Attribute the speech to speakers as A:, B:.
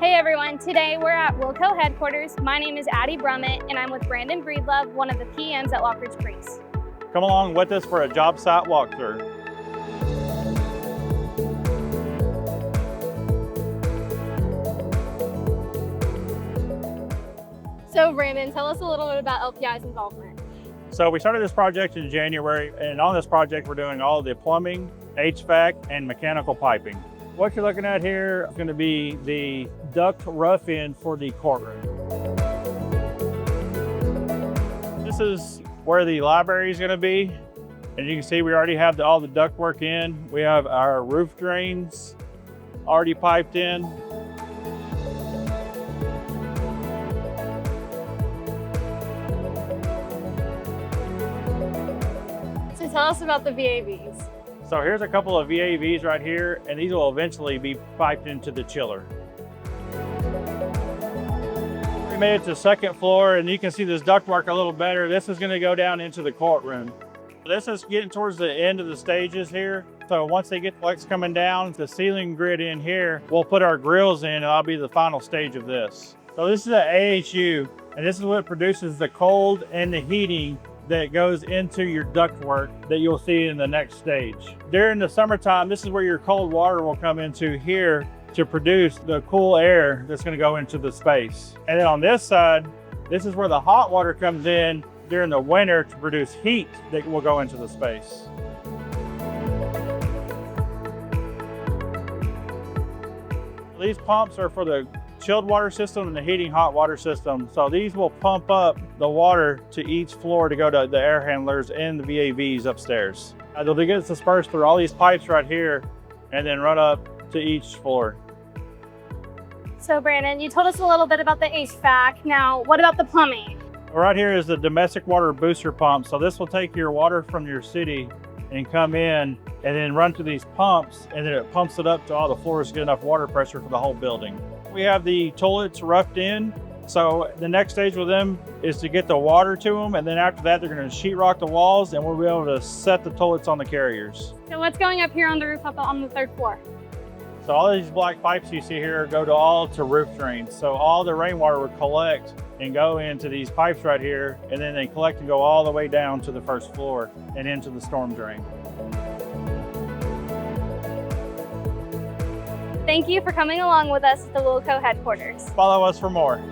A: Hey everyone, today we're at Wilco headquarters. My name is Addie Brummett and I'm with Brandon Breedlove, one of the PMs at Lochridge-priest.
B: Come along with us for a job site walkthrough.
A: So Brandon, tell us a little bit about LPI's involvement.
B: So we started this project in January, and on this project we're doing all the plumbing, HVAC, and mechanical piping. What you're looking at here is going to be the duct rough end for the courtroom. This is where the library is going to be. And you can see we already have all the ductwork in. We have our roof drains already piped in.
A: So tell us about the VAVs.
B: So here's a couple of VAVs right here, and these will eventually be piped into the chiller. We made it to the second floor, and you can see this ductwork a little better. This is going to go down into the courtroom. This is getting towards the end of the stages here. So once they get the lights coming down, the ceiling grid in here, we'll put our grills in, and that'll be the final stage of this. So this is an AHU, and this is what produces the cold and the heating that goes into your ductwork that you'll see in the next stage. During the summertime, this is where your cold water will come into here to produce the cool air that's going to go into the space. And then on this side, this is where the hot water comes in during the winter to produce heat that will go into the space. These pumps are for the chilled water system and the heating hot water system. So these will pump up the water to each floor to go to the air handlers and the VAVs upstairs. They'll get dispersed through all these pipes right here and then run up to each floor.
A: So Brandon, you told us a little bit about the HVAC. Now, what about the plumbing?
B: Right here is the domestic water booster pump. So this will take your water from your city and come in and then run to these pumps, and then it pumps it up to all the floors to get enough water pressure for the whole building. We have the toilets roughed in. So the next stage with them is to get the water to them, and then after that, they're going to sheetrock the walls, and we'll be able to set the toilets on the carriers.
A: So what's going up here on the roof on the third floor?
B: So all these black pipes you see here go to roof drains. So all the rainwater would collect and go into these pipes right here, and then they collect and go all the way down to the first floor and into the storm drain.
A: Thank you for coming along with us at the Wilco headquarters.
B: Follow us for more.